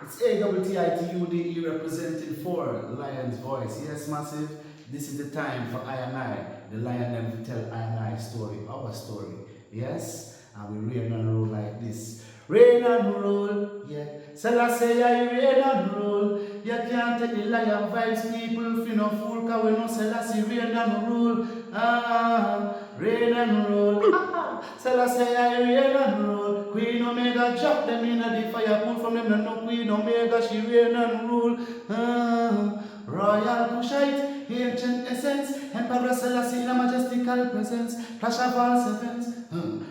It's AWTITUDE representing for Lion's Voice. Yes, massive. This is the time for I and I, the lion them to tell I and I story, our story. Yes, and we reign and rule like this. Reign and rule, yeah. Selassie, I reign and rule. You can't take the lion vibes, people. If you no fool, cause we know Selassie reign and rule. Reign and rule. Selassie, I reign and rule. Queen Omega drop them in the fire, pull from them, no Queen Omega, she reign and rule. Royal Kushite, ancient essence, Emperor Selassie in a majestical presence, flash of all sevens,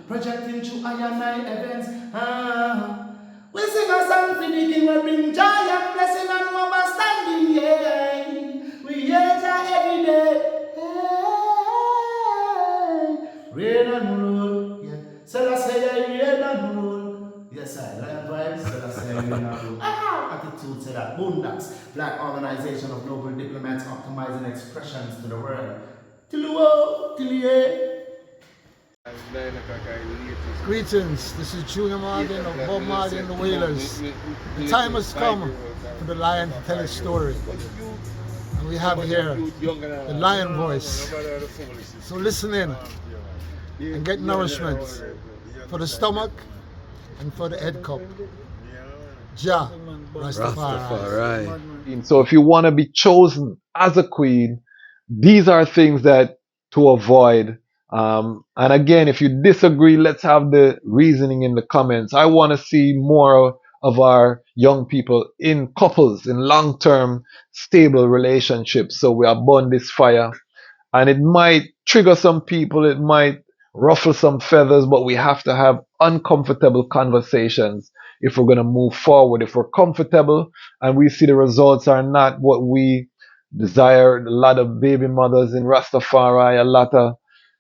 projecting through I and I events. We sing a song for the king, we bring joy and blessing and understanding, yeah. We hear Jah every day, reign and rule, yeah. Selassie, I reign and rule. Yes, I lion vibes, Selassie, I reign and rule. Attitude say that Boondocks, Black Organization of Global Diplomats optimizing expressions to the world. Greetings, this is Junior Martin of Bob Martin and the Wailers. The time has come for the lion to tell his story. And we have here the lion voice. So listen in and get nourishment for the stomach and for the head cup. Jah, Rastafari. So if you want to be chosen as a queen, these are things that to avoid. And again, if you disagree, let's have the reasoning in the comments. I want to see more of our young people in couples, in long-term, stable relationships. So we are burn this fire. And it might trigger some people, it might ruffle some feathers, but we have to have uncomfortable conversations if we're going to move forward. If we're comfortable and we see the results are not what we desire, a lot of baby mothers in Rastafari, a lot of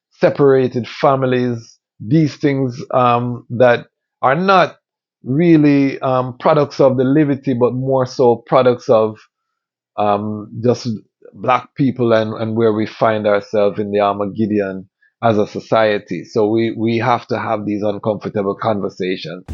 separated families, these things that are not really products of the liberty, but more so products of just black people and where we find ourselves in the Armageddon as a society. So we have to have these uncomfortable conversations.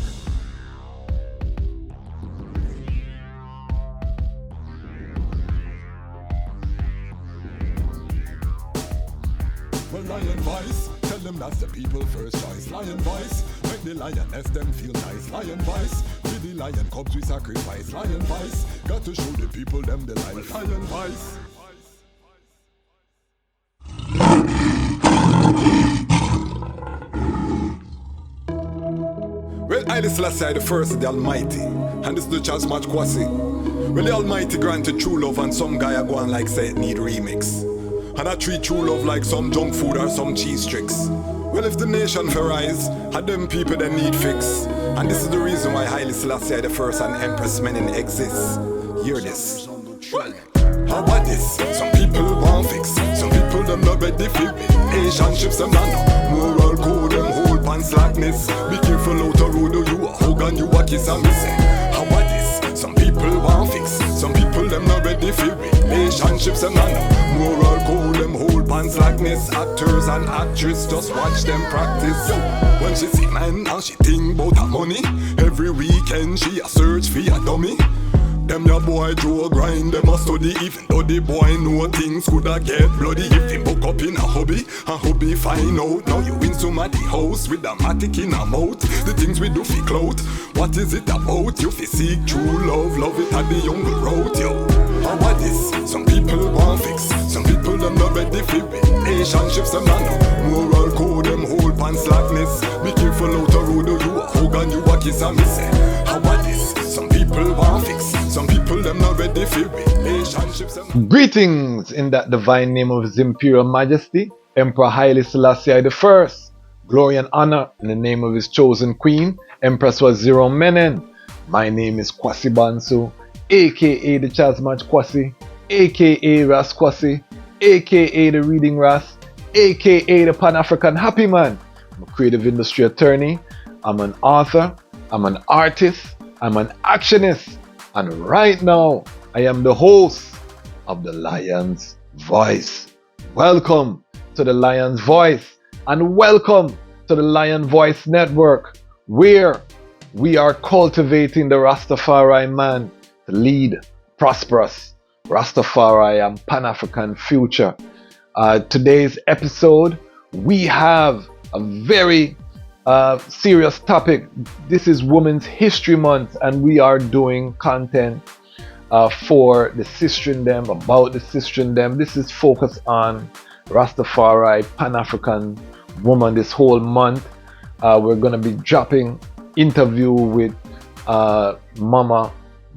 Well, lion voice, tell them that's the people first choice. Lion voice, make the lioness them feel nice. Lion voice, with the lion cubs we sacrifice. Lion voice, got to show the people them the life. Lion voice. Well, Haile Selassie the first, the Almighty, and this is the Dejazmatch Kwasi. Well, the Almighty granted true love, and some guy a go on like say it need remix. And I treat true love like some junk food or some cheese tricks. Well, if the nation for rise, had them people that need fix. And this is the reason why Haile Selassie the first and Empress Menen exists. Hear this. Well, how about this? Some people want fix. Some people them not ready for relationships them not know. Moral code them hold pan slackness. Be careful out the road you a hug and you a kiss and miss. How about this? Some people want fix. Some people them not ready for relationships them not know. Moral code them hold pan slackness. Actors and actresses just watch them practice. When she see man and she think about her money, every weekend she a search for a dummy. Them your boy Joe grind, them a study. Even though the boy know things coulda get bloody. If him book up in a hobby find out. Now you in somebody house with a matic in a mouth. The things we do fi clout, what is it about? You fi seek true love, love it at the younger road, yo. How about this? Some people want fix. Some people them not ready for relationships them not know. Moral code them hold pan slackness. Be careful out the road you a hug and you a kiss and miss. How about this? Some people want fix. Some people them not ready for relationships. Greetings in that divine name of His Imperial Majesty, Emperor Haile Selassie I. Glory and honor in the name of his chosen queen, Empress Waziri Menen. My name is Kwasi Bansu, aka the Dejazmatch Kwasi, aka Ras Kwasi, aka the Reading Ras, aka the Pan-African Happy Man. I'm a creative industry attorney, I'm an author, I'm an artist, I'm an actionist, and right now I am the host of the Lion's Voice. Welcome to the Lion's Voice, and welcome to the Lion Voice Network, where we are cultivating the Rastafari man to lead prosperous Rastafari and Pan-African future. Today's episode, we have a very serious topic. This is Women's History Month, and we are doing content for the Sistrindom, about the Sistrindom. This is focused on Rastafari, Pan-African woman this whole month. We're going to be dropping interview with Mama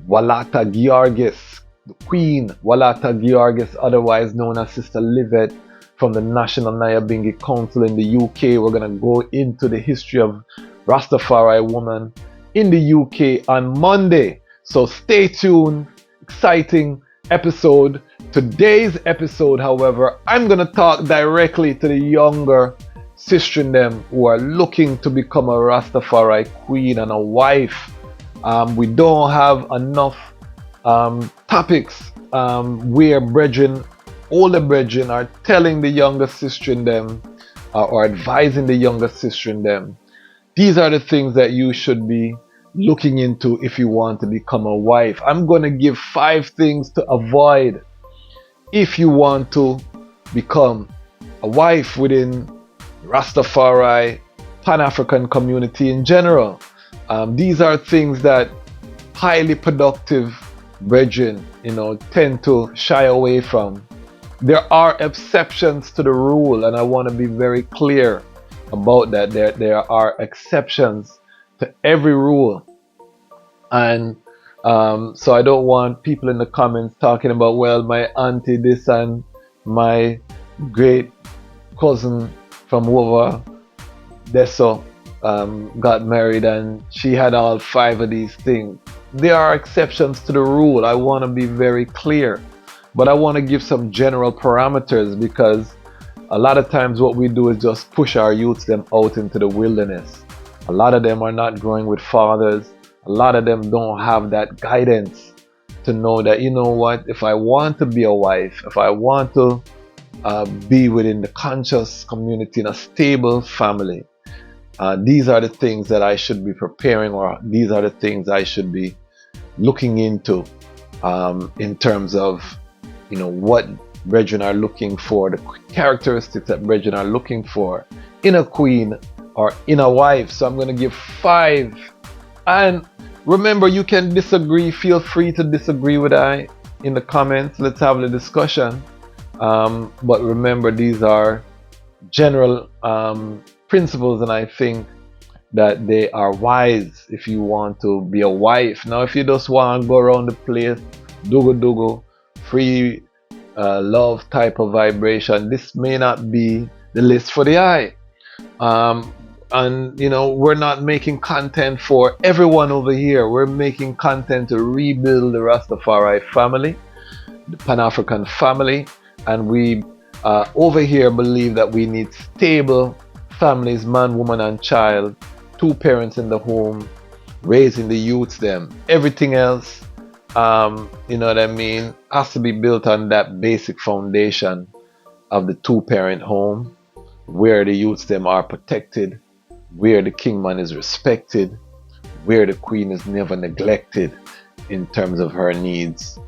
Walata Georges, the Queen Walata Georges, otherwise known as Sister Livet, from the National Nyabingi Council in the UK. We're going to go into the history of Rastafari woman in the UK on Monday. So stay tuned. Exciting episode. Today's episode, however, I'm going to talk directly to the younger Sistrindom who are looking to become a Rastafari queen and a wife. We don't have enough topics where older brethren are telling the younger Sistrindom or advising the younger Sistrindom. These are the things that you should be looking into if you want to become a wife. I'm going to give 5 things to avoid if you want to become a wife within Rastafari, Pan-African community in general. These are things that highly productive brethren, tend to shy away from. There are exceptions to the rule, and I want to be very clear about that. There are exceptions to every rule. And so I don't want people in the comments talking about, well, my auntie this and my great cousin from over Deso got married and she had all 5 of these things. There are exceptions to the rule. I want to be very clear, but I want to give some general parameters, because a lot of times what we do is just push our youths them out into the wilderness. A lot of them are not growing with fathers. A lot of them don't have that guidance to know that, if I want to be a wife, if I want to be within the conscious community in a stable family, these are the things that I should be preparing, or these are the things I should be looking into in terms of, what brethren are looking for, the characteristics that brethren are looking for in a queen or in a wife. So I'm going to give 5. And remember, you can disagree. Feel free to disagree with I in the comments. Let's have the discussion. But remember, these are general principles, and I think that they are wise if you want to be a wife. Now, if you just want to go around the place, dugu, free love type of vibration, this may not be the list for the eye. And we're not making content for everyone over here. We're making content to rebuild the Rastafari family, the Pan-African family, and we over here believe that we need stable families, man, woman, and child, 2 parents in the home, raising the youths them. Everything else, has to be built on that basic foundation of the 2-parent home, where the youths them are protected, where the kingman is respected, where the queen is never neglected in terms of her needs,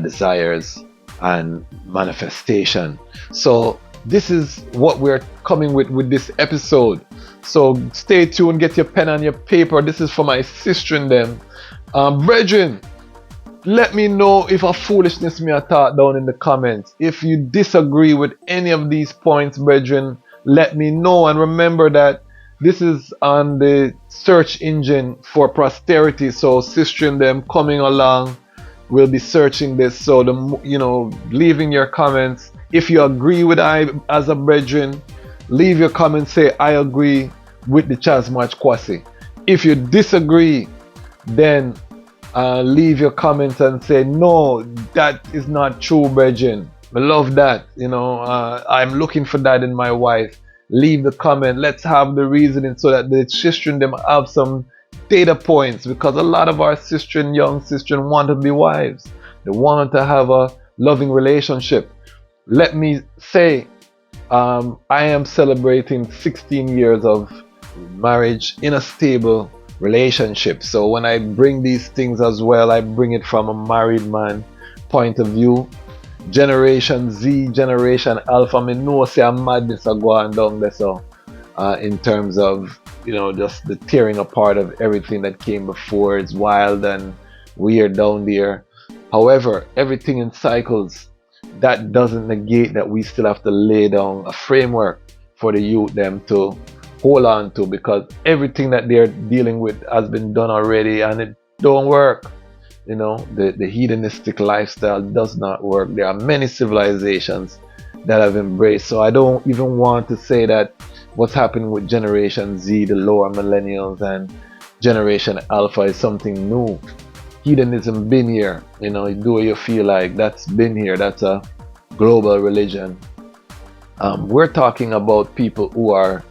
desires, and manifestation. So this is what we're coming with this episode. So stay tuned, get your pen and your paper. This is for my Sistrindom. Brethren, let me know if a foolishness me a thought down in the comments. If you disagree with any of these points, brethren, let me know. And remember that this is on the search engine for posterity. So Sistrindom coming along will be searching this. So leaving your comments. If you agree with I as a brethren, leave your comments, say I agree with the Dejazmatch Kwasi. If you disagree, then leave your comments and say no, that is not true, brethren. I love that. I'm looking for that in my wife. Leave the comment. Let's have the reasoning so that the Sistrindom have some data points, because a lot of our young sistren want to be wives. They want to have a loving relationship. Let me say, I am celebrating 16 years of marriage in a stable relationships. So when I bring these things as well, I bring it from a married man point of view. Generation Z, Generation Alpha, I know say I'm madness are going down there, so in terms of, you know, just the tearing apart of everything that came before. It's wild and weird down there. However, everything in cycles. That doesn't negate that we still have to lay down a framework for the youth them to hold on to, because everything that they're dealing with has been done already and it don't work. You know, the hedonistic lifestyle does not work. There are many civilizations that have embraced. So I don't even want to say that what's happening with Generation Z, the lower millennials, and Generation Alpha is something new. Hedonism been here, you know, do what you feel like. That's been here. That's a global religion. We're talking about people who are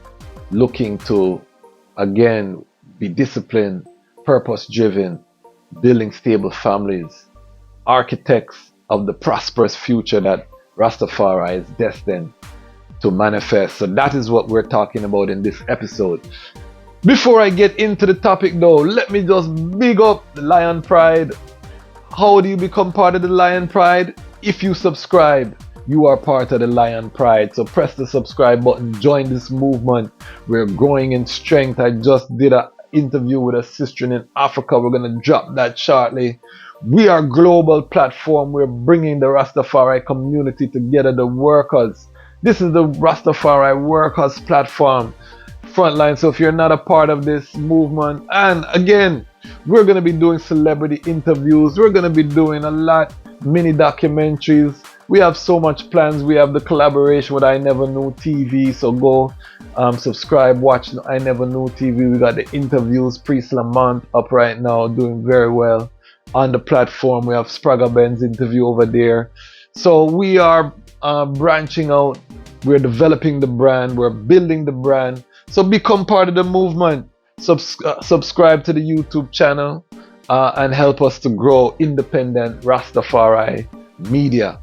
looking to, again, be disciplined, purpose driven, building stable families, architects of the prosperous future that Rastafari is destined to manifest. So that is what we're talking about in this episode. Before I get into the topic though, let me just big up the Lion Pride. How do you become part of the Lion Pride? If you subscribe, you are part of the Lion Pride. So press the subscribe button, join this movement. We're growing in strength. I just did an interview with a sister in Africa. We're going to drop that shortly. We are a global platform. We're bringing the Rastafari community together, the workers. This is the Rastafari workers platform. Frontline. So if you're not a part of this movement, and again, we're going to be doing celebrity interviews, we're going to be doing a lot, mini documentaries. We have so much plans. We have the collaboration with I Never Knew TV, so go subscribe, watch I Never Knew TV. We got the interviews, Priest Lamont up right now, doing very well on the platform. We have Sprague Ben's interview over there. So we are branching out. We're developing the brand. We're building the brand. So become part of the movement. Subscribe to the YouTube channel and help us to grow independent Rastafari media.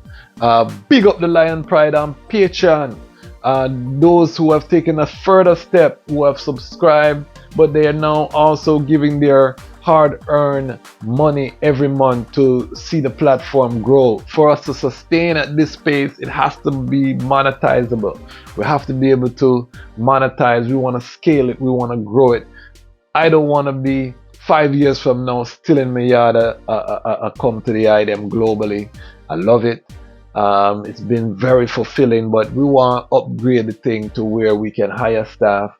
Big up the Lion Pride on Patreon. Those who have taken a further step, who have subscribed, but they are now also giving their hard-earned money every month to see the platform grow. For us to sustain at this pace, it has to be monetizable. We have to be able to monetize. We want to scale it. We want to grow it. I don't want to be 5 years from now still in my yard come to the item globally. I love it. It's been very fulfilling, but we want to upgrade the thing to where we can hire staff,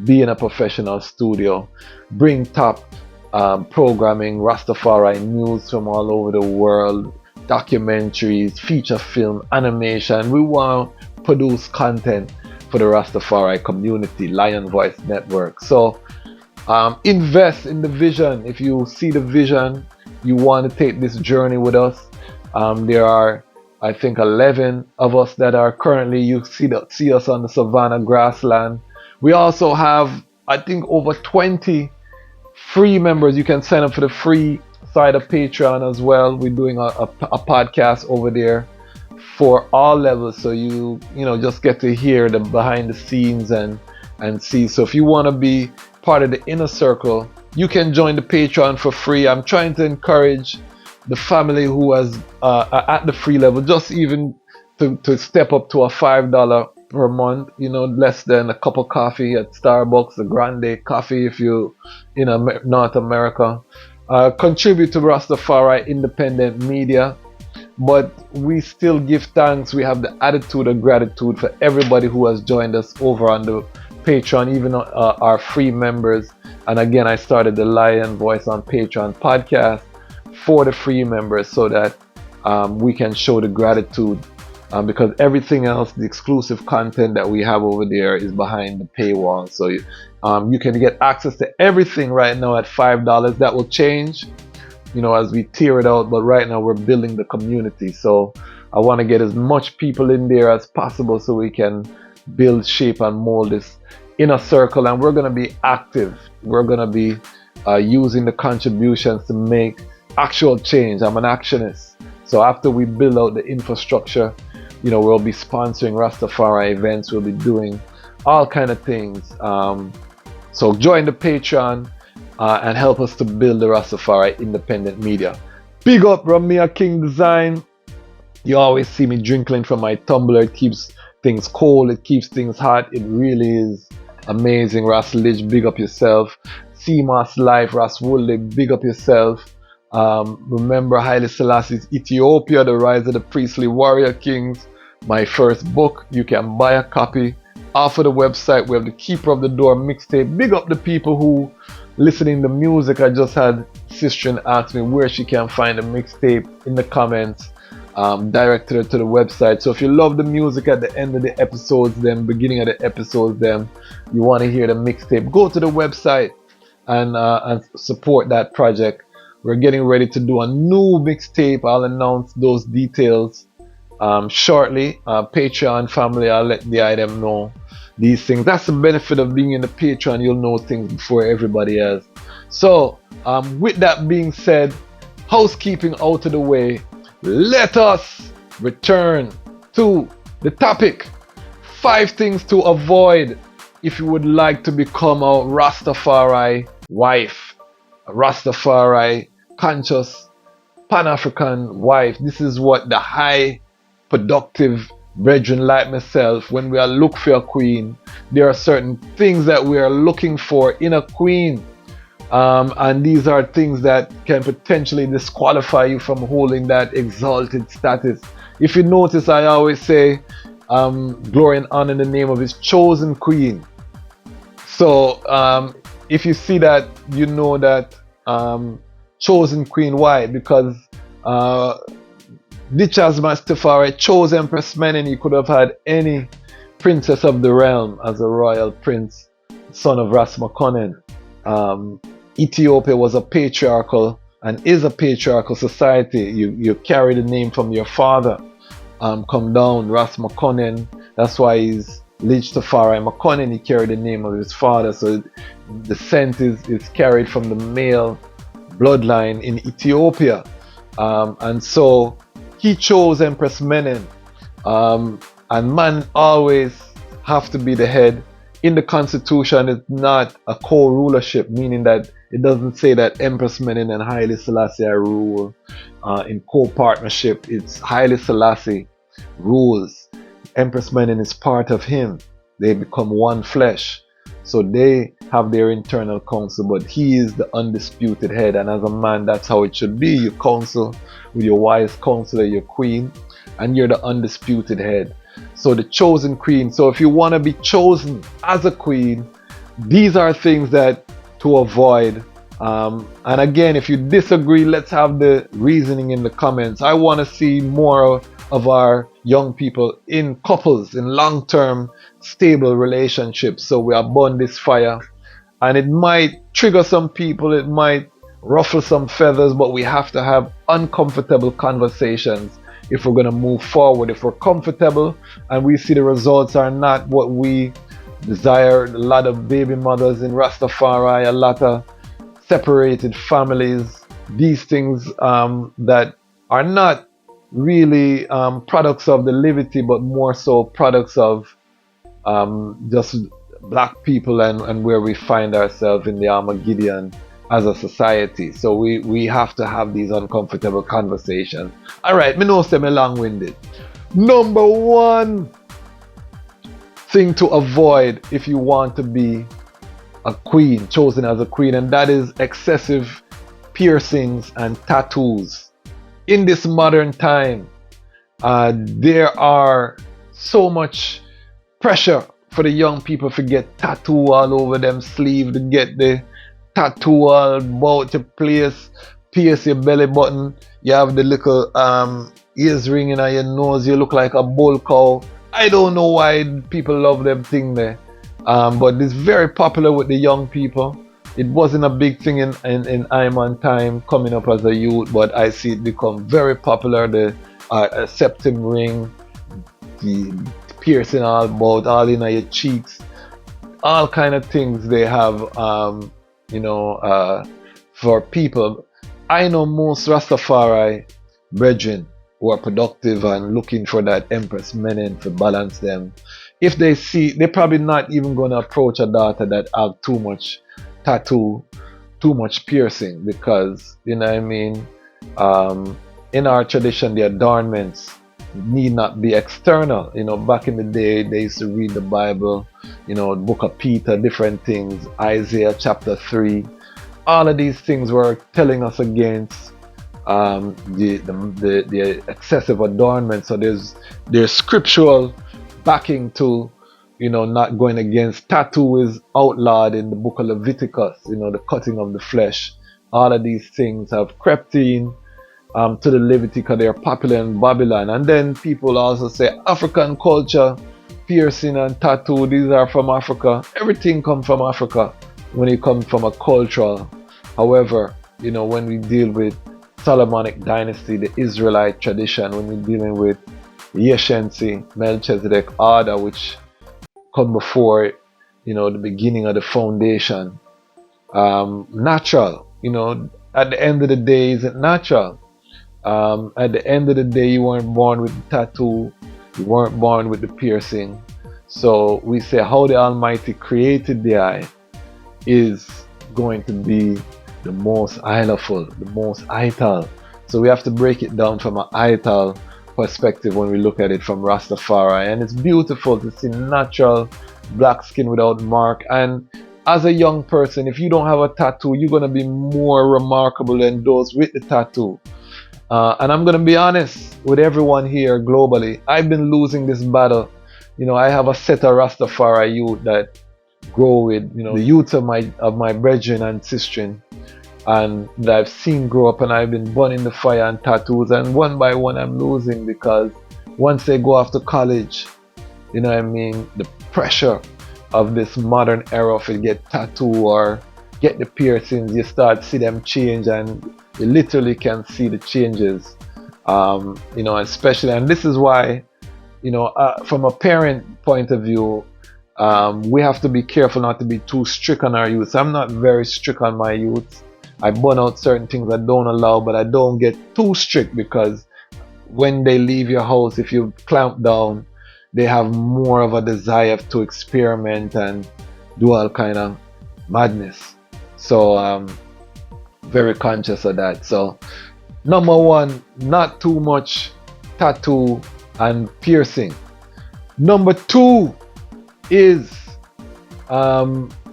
be in a professional studio, bring top programming, Rastafari news from all over the world, documentaries, feature film, animation. We want to produce content for the Rastafari community, Lion Voice Network. So invest in the vision. If you see the vision, you want to take this journey with us. There are, I think, 11 of us that are currently, you see us on the Savannah grassland. We also have, I think, over 20 free members. You can sign up for the free side of Patreon as well. We're doing a podcast over there for all levels, so you know, just get to hear the behind the scenes and see. So if you want to be part of the inner circle, you can join the Patreon for free. I'm trying to encourage the family who has at the free level, just even to step up to a $5 per month, you know, less than a cup of coffee at Starbucks, a grande coffee if you in North America. Contribute to Rastafari independent media, but we still give thanks. We have the attitude of gratitude for everybody who has joined us over on the Patreon, even our free members. And again, I started the Lion Voice on Patreon podcast for the free members so that we can show the gratitude, because everything else, the exclusive content that we have over there, is behind the paywall. So you can get access to everything right now at $5. That will change, you know, as we tear it out, but right now we're building the community. So I want to get as much people in there as possible so we can build, shape, and mold this inner circle. And we're going to be active. We're going to be using the contributions to make actual change. I'm an actionist. So after we build out the infrastructure, you know, we'll be sponsoring Rastafari events. We'll be doing all kind of things. So join the Patreon. and help us to build the Rastafari independent media. Big up Ramia King Design. You always see me drinking from my tumbler. It keeps things cold, it keeps things hot. It really is amazing. Ras LIDJ, big up yourself. CMOS Life, Ras Wullig, big up yourself. Remember Haile Selassie's Ethiopia, The Rise of the Priestly Warrior Kings, my first book. You can buy a copy off of the website. We have the Keeper of the Door mixtape. Big up the people who listening to music. I just had Sistren ask me where she can find the mixtape in the comments. Directed her to the website. So if you love the music at the end of the episodes, then beginning of the episodes, then you want to hear the mixtape, go to the website and support that project. We're getting ready to do a new mixtape. I'll announce those details shortly. Patreon family, I'll let the item know these things. That's the benefit of being in the Patreon. You'll know things before everybody else. So with that being said, housekeeping out of the way, let us return to the topic. 5 things to avoid if you would like to become a Rastafari wife, a Rastafari conscious Pan-African wife. This is what the high productive brethren like myself, when we are looking for a queen, there are certain things that we are looking for in a queen. And these are things that can potentially disqualify you from holding that exalted status. If you notice, I always say glory and honor in the name of his chosen queen. So if you see that, you know that chosen queen. Why? Because Dejazmatch Tafari chose Empress Menen. He could have had any princess of the realm as a royal prince, son of Ras Makonnen. Ethiopia was a patriarchal and is a patriarchal society. You carry the name from your father. Come down, Ras Makonnen. That's why he's Ras Tafari Makonnen. He carried the name of his father. So the descent is carried from the male bloodline in Ethiopia. And so he chose Empress Menen. And man always have to be the head. In the constitution, it's not a co-rulership, meaning that it doesn't say that Empress Menen and Haile Selassie rule in co-partnership. It's Haile Selassie rules. Empress Menen is part of him. They become one flesh. So they have their internal council, but he is the undisputed head. And as a man, that's how it should be. You counsel with your wise counselor, your queen, and you're the undisputed head. So the chosen queen. So if you want to be chosen as a queen, these are things that to avoid. And again, if you disagree, let's have the reasoning in the comments. I want to see more of our young people in couples, in long-term stable relationships. So we are burn this fire, and it might trigger some people, it might ruffle some feathers, but we have to have uncomfortable conversations if we're going to move forward. If we're comfortable and we see the results are not what we desire, a lot of baby mothers in Rastafari, a lot of separated families, these things that are not really products of the liberty, but more so products of just black people and where we find ourselves in the Armageddon as a society. So we have to have these uncomfortable conversations. Alright, me know say me long-winded. Number 1 thing to avoid if you want to be a queen, chosen as a queen, and that is excessive piercings and tattoos. In this modern time, there are so much pressure for the young people to get tattoo all over them sleeve, to get the tattoo all about your place, pierce your belly button, you have the little ears ringing on your nose, you look like a bull cow. I don't know why people love them thing there, but it's very popular with the young people. It wasn't a big thing in Iman time coming up as a youth, but I see it become very popular. The septum ring, the piercing all about, all in your cheeks, all kind of things they have, for people. I know most Rastafari brethren who are productive and looking for that Empress Menen to balance them. If they see, they're probably not even going to approach a daughter that have too much tattoo too much piercing, because, you know what I mean, in our tradition, the adornments need not be external. You know, back in the day, they used to read the Bible, you know, book of Peter, different things, Isaiah chapter 3. All of these things were telling us against the excessive adornment. So there's scriptural backing to, you know, not going against. Tattoo is outlawed in the book of Leviticus, you know, the cutting of the flesh. All of these things have crept in to the Leviticus. They are popular in Babylon. And then people also say African culture, piercing and tattoo, these are from Africa. Everything comes from Africa when it comes from a cultural. However, you know, when we deal with Solomonic dynasty, the Israelite tradition, when we're dealing with Yeshensi, Melchizedek order, which come before, you know, the beginning of the foundation, natural, you know, at the end of the day, is it natural? At the end of the day, you weren't born with the tattoo, you weren't born with the piercing. So we say how the Almighty created the eye is going to be the most idolful, the most ital. So we have to break it down from an ital perspective when we look at it from Rastafari. And it's beautiful to see natural black skin without mark. And as a young person, if you don't have a tattoo, you're going to be more remarkable than those with the tattoo. And I'm going to be honest with everyone here globally. I've been losing this battle. You know, I have a set of Rastafari youth that grow with, you know, the youth of my brethren and sistren, and that I've seen grow up, and I've been burning the fire and tattoos, and one by one I'm losing, because once they go off to college, you know what I mean, the pressure of this modern era, if you get tattoo or get the piercings, you start to see them change, and you literally can see the changes, you know, especially, and this is why, you know, from a parent point of view, we have to be careful not to be too strict on our youth. I'm not very strict on my youth. I burn out certain things I don't allow, but I don't get too strict, because when they leave your house, if you clamp down, they have more of a desire to experiment and do all kind of madness. So very conscious of that. So number one, not too much tattoo and piercing. Number two is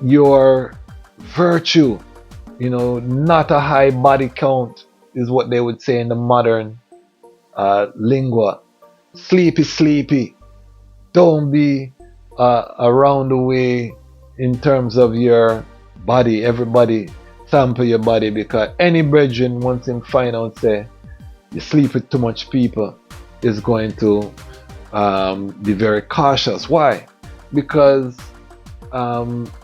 your virtue. You know, not a high body count is what they would say in the modern lingua. Sleepy. Don't be around the way in terms of your body. Everybody sample your body, because any brethren, once him find out say you sleep with too much people, is going to be very cautious. Why? Because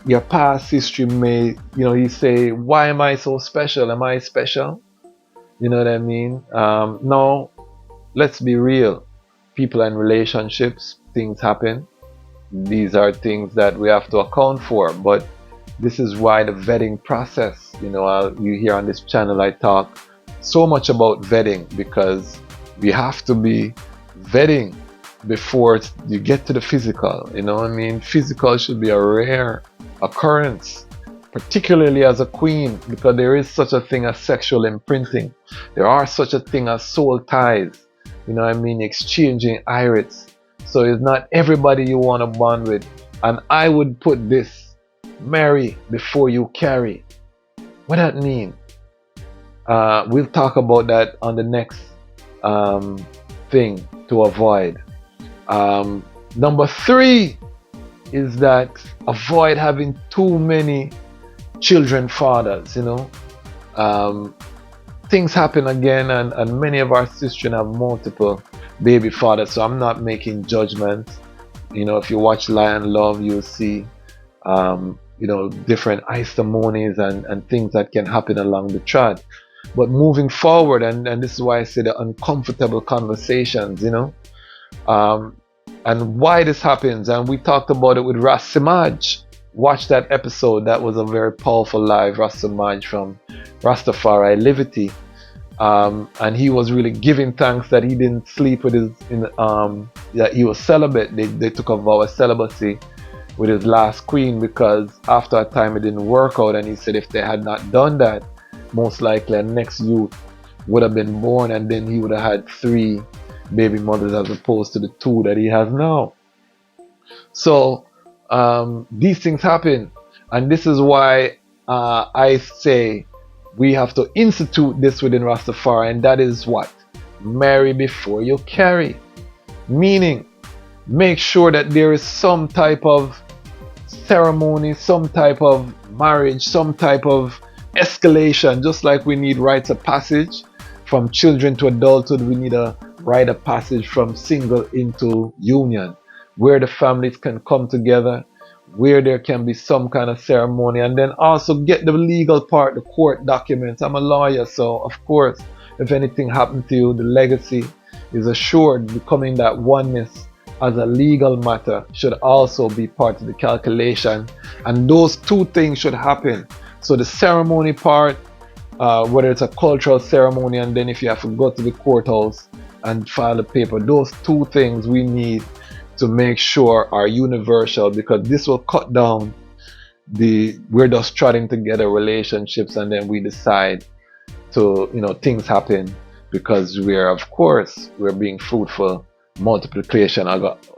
your past history may, you know, you say, why am I so special? Am I special? You know what I mean? No, let's be real. People and relationships, things happen. These are things that we have to account for. But this is why the vetting process, you know, you hear on this channel, I talk so much about vetting, because we have to be vetting before you get to the physical. You know what I mean? Physical should be a rare occurrence, particularly as a queen, because there is such a thing as sexual imprinting. There are such a thing as soul ties. You know what I mean? Exchanging irids. So it's not everybody you want to bond with. And I would put this: marry before you carry. What that mean? We'll talk about that on the next thing to avoid. Number three is that avoid having too many children fathers. You know, things happen again, and many of our sisters have multiple baby fathers. So I'm not making judgments. You know, if you watch Lion Love, you'll see you know, different testimonies and things that can happen along the track. But moving forward, and this is why I say the uncomfortable conversations, you know, and why this happens. And we talked about it with Ras Tafari. Watch that episode. That was a very powerful live Ras Tafari from Rastafari Liberty. And he was really giving thanks that he didn't sleep with that he was celibate. They took a vow of celibacy, with his last queen, because after a time it didn't work out, and he said if they had not done that, most likely a next youth would have been born, and then he would have had 3 baby mothers as opposed to the 2 that he has now. So these things happen, and this is why I say we have to institute this within Rastafari, and that is what? Marry before you carry. Meaning, make sure that there is some type of ceremony, some type of marriage, some type of escalation. Just like we need rites of passage from children to adulthood, we need a rite of passage from single into union, where the families can come together, where there can be some kind of ceremony, and then also get the legal part, the court documents. I'm a lawyer, so of course, if anything happened to you, the legacy is assured. Becoming that oneness as a legal matter should also be part of the calculation, and those 2 things should happen. So the ceremony part, whether it's a cultural ceremony, and then if you have to go to the courthouse and file the paper, those 2 things we need to make sure are universal, because this will cut down we're just trotting together relationships, and then we decide to, things happen because we're being fruitful, multiplication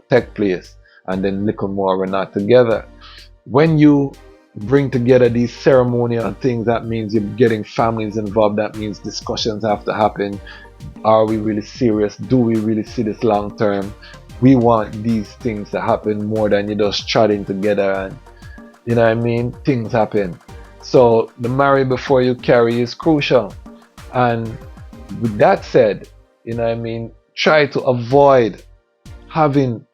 take place, and then little more we're not together. When you bring together these ceremonial things, that means you're getting families involved, that means discussions have to happen. Are we really serious? Do we really see this long term? We want these things to happen more than you just chatting together, and things happen. So the marry before you carry is crucial. And with that said, try to avoid having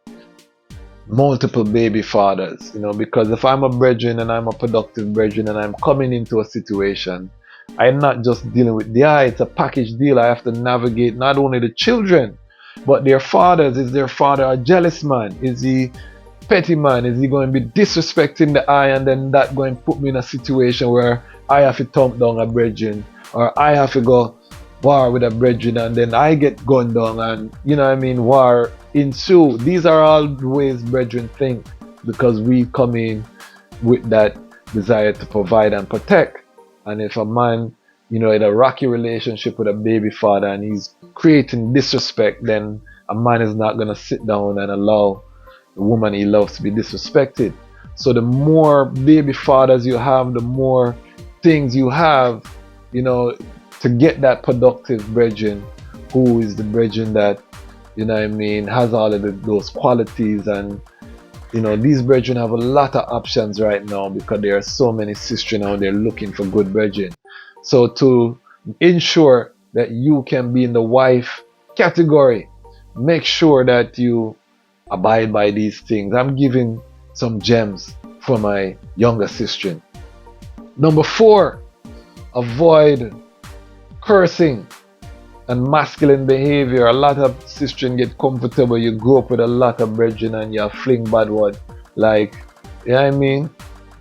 multiple baby fathers, because if I'm a brethren and I'm a productive brethren and I'm coming into a situation, I'm not just dealing with it's a package deal. I have to navigate not only the children, but their fathers. Is their father a jealous man? Is he petty man? Is he going to be disrespecting the eye, and then that going to put me in a situation where I have to thump down a brethren, or I have to go war with a brethren, and then I get gunned down, and war ensue. These are all the ways brethren think, because we come in with that desire to provide and protect. And if a man, in a rocky relationship with a baby father and he's creating disrespect, then a man is not going to sit down and allow the woman he loves to be disrespected. So the more baby fathers you have, the more things you have, to get that productive brethren, who is the brethren that, has all of those qualities. And, these brethren have a lot of options right now, because there are so many sisters out there looking for good brethren. So to ensure that you can be in the wife category, make sure that you abide by these things. I'm giving some gems for my younger sister. Number 4, avoid cursing and masculine behavior. A lot of sisters get comfortable. You grow up with a lot of brethren and you fling bad word.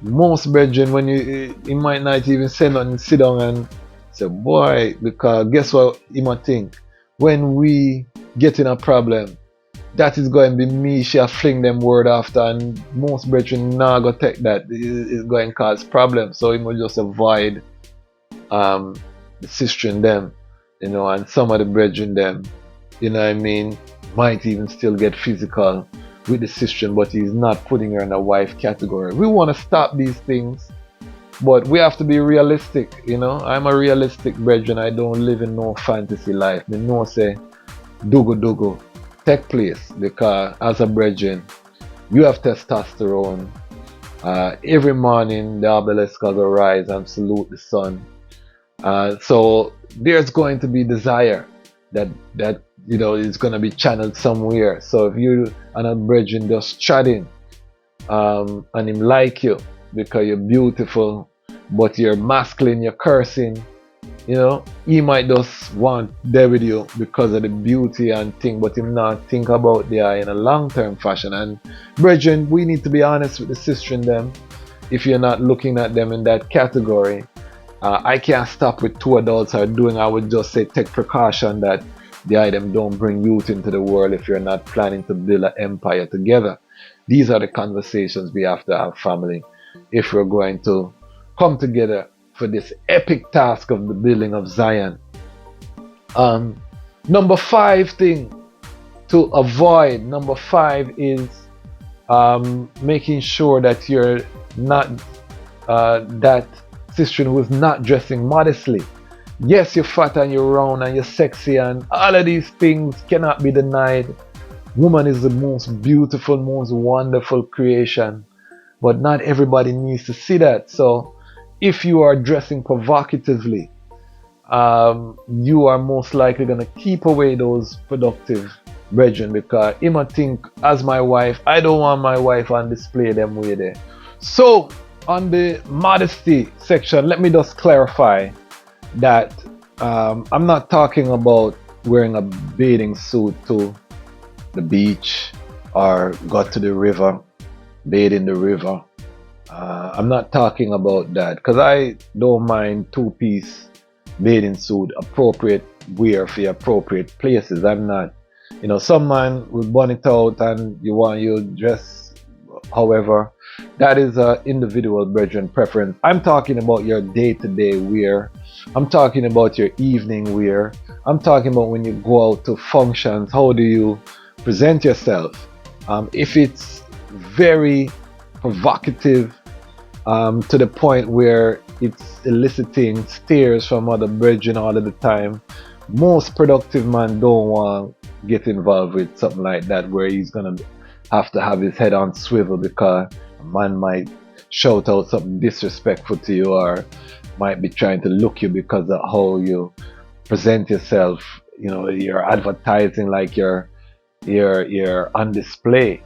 Most brethren, when you might not even say nothing, sit down and say, boy, because guess what you might think? When we get in a problem, that is going to be me, she fling them word after, and most brethren now go take that. It's going to cause problems. So you must just avoid the sister in them, and some of the brethren them, might even still get physical with the sister, but he's not putting her in a wife category. We want to stop these things, but we have to be realistic. I'm a realistic brethren. I don't live in no fantasy life. Me know say dugu take place, because as a brethren you have testosterone. Every morning the obelisk will rise and salute the sun. So there's going to be desire that is going to be channeled somewhere. So if you and a brethren just chatting, and him like you because you're beautiful, but you're masculine, you're cursing, he might just want there with you because of the beauty and thing, but him not think about the eye in a long-term fashion. And brethren, we need to be honest with the sister in them. If you're not looking at them in that category, I can't stop with 2 adults are doing. I would just say take precaution that the item don't bring youth into the world if you're not planning to build an empire together. These are the conversations we have to have, family, if we're going to come together for this epic task of the building of Zion. Number 5 thing to avoid, number 5 is making sure that you're not that sister who is not dressing modestly. Yes, you're fat and you're round and you're sexy and all of these things cannot be denied. Woman is the most beautiful, most wonderful creation, but not everybody needs to see that. So if you are dressing provocatively, you are most likely going to keep away those productive brethren, because he might think, as my wife, I don't want my wife on display them way there. So on the modesty section, let me just clarify that I'm not talking about wearing a bathing suit to the beach or go to the river, bathe in the river. I'm not talking about that, because I don't mind 2-piece bathing suit, appropriate wear for appropriate places. I'm not, some man will burn it out and you want your dress, however, that is an individual brethren preference. I'm talking about your day-to-day wear. I'm talking about your evening wear. I'm talking about when you go out to functions, how do you present yourself? If it's very provocative to the point where it's eliciting stares from other brethren all of the time, most productive man don't want to get involved with something like that, where he's gonna have to have his head on swivel because a man might shout out something disrespectful to you, or might be trying to look you because of how you present yourself. You're advertising like you're on display.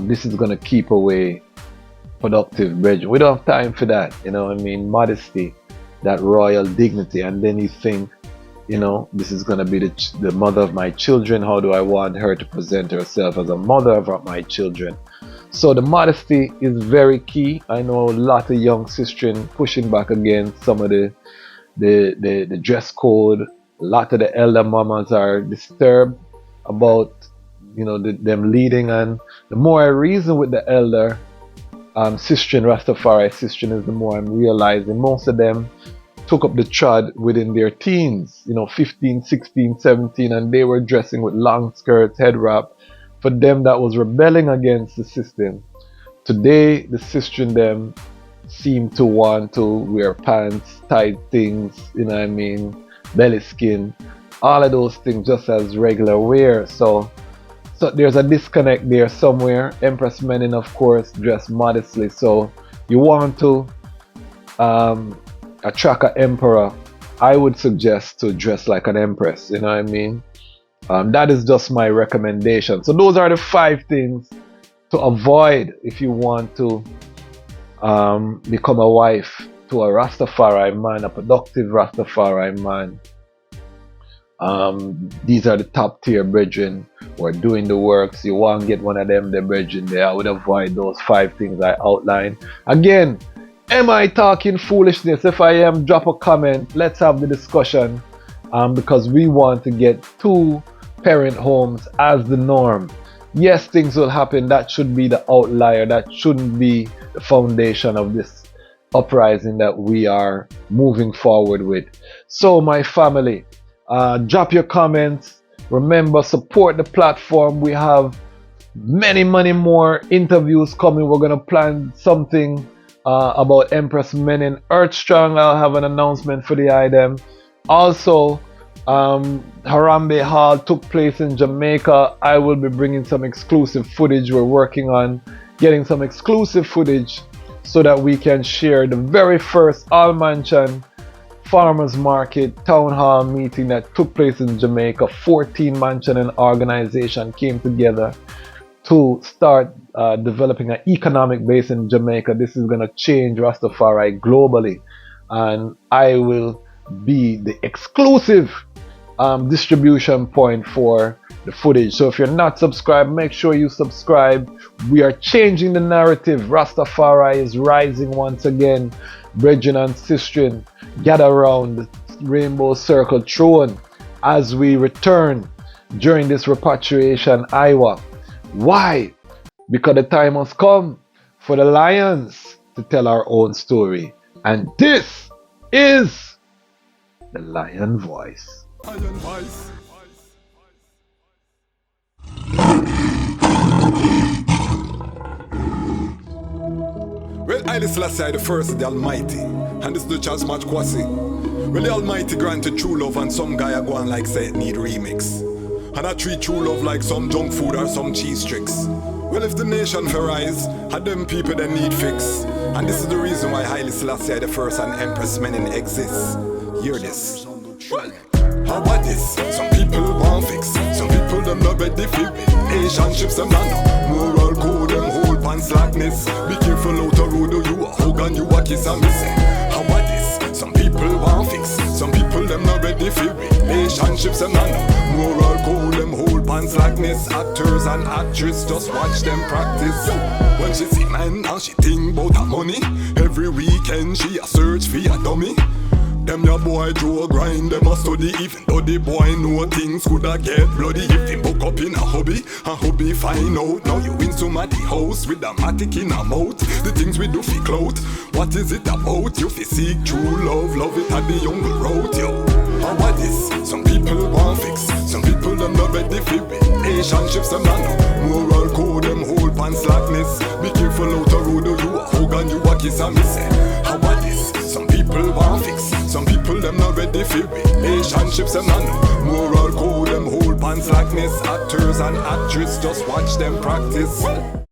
This is gonna keep away productive brethren. We don't have time for that. Modesty, that royal dignity. And then you think, this is going to be the mother of my children. How do I want her to present herself as a mother of my children? So the modesty is very key. I know a lot of young sisters pushing back against some of the dress code. A lot of the elder mamas are disturbed about them leading, and the more I reason with the elder sister Rastafari sisters, the more I'm realizing most of them took up the trad within their teens, 15, 16, 17, and they were dressing with long skirts, head wrap. For them, that was rebelling against the system. Today, the sister in them seem to want to wear pants, tight things, belly skin, all of those things just as regular wear. So there's a disconnect there somewhere. Empress men, of course, dress modestly. So you want to attract an emperor, I would suggest to dress like an empress. That is just my recommendation. So those are the 5 things to avoid if you want to become a wife to a Rastafari man, a productive Rastafari man. These are the top tier brethren who are doing the works. You want to get one of them, the brethren there. I would avoid those 5 things I outlined. Again, am I talking foolishness? If I am, drop a comment. Let's have the discussion, because we want to get 2 parent homes as the norm. Yes, things will happen. That should be the outlier. That shouldn't be the foundation of this uprising that we are moving forward with. So my family, drop your comments. Remember, support the platform. We have many more interviews coming. We're going to plan something about Empress Menin Earthstrong. I'll have an announcement for the item. Also, Harambe Hall took place in Jamaica. I will be bringing some exclusive footage. We're working on getting some exclusive footage so that we can share the very first All Mansion Farmers Market Town Hall meeting that took place in Jamaica. 14 mansion and organization came together to start developing an economic base in Jamaica. This is going to change Rastafari globally, and I will be the exclusive distribution point for the footage. So if you're not subscribed, make sure you subscribe. We are changing the narrative. Rastafari is rising once again. Brethren and sistren, gather around the Rainbow Circle throne as we return during this repatriation Iowa. Why? because the time has come for the lions to tell our own story. And this is the Lion Voice. Lion Voice. Well, Haile Selassie the first, the Almighty, and this is the Dejazmatch Well, the Almighty granted true love, and some guy a go on like say it need remix. And I treat true love like some junk food or some cheese tricks. Well, if the nation for rise, had them people that need fix. And this is the reason why Haile Selassie the first and Empress Menen exists. Hear this. Well, how about this? Some people want fix. Some people them not ready for relationships. Them not moral code, them hold pan slackness. Be careful out the road, you a hug and you a kiss and me say. How about this? Some people want fix. Some people them not ready for relationships. Them not moral code, them hold pan slackness. Actors and actresses just watch them practice. When she see man, now she think about her money. Every weekend she a search for a dummy. Them your boy Joe grind, them a study. Even though the boy know things coulda get bloody. If him book up in a hobby find out. Now you in somebody house with a matic in a mouth. The things we do fi clout, what is it about? You fi seek true love, love it at the jungle road, yo. How about this? Some people want fix. Some people them not ready for relationships. Them not no moral code, them hold pan slackness. Be careful out the road, you a hug and you a kiss and me say. How about this? Some people want fix. Some people them not ready for relationships. Them not no moral code, them hold pan slackness. Actors and actresses just watch them practice.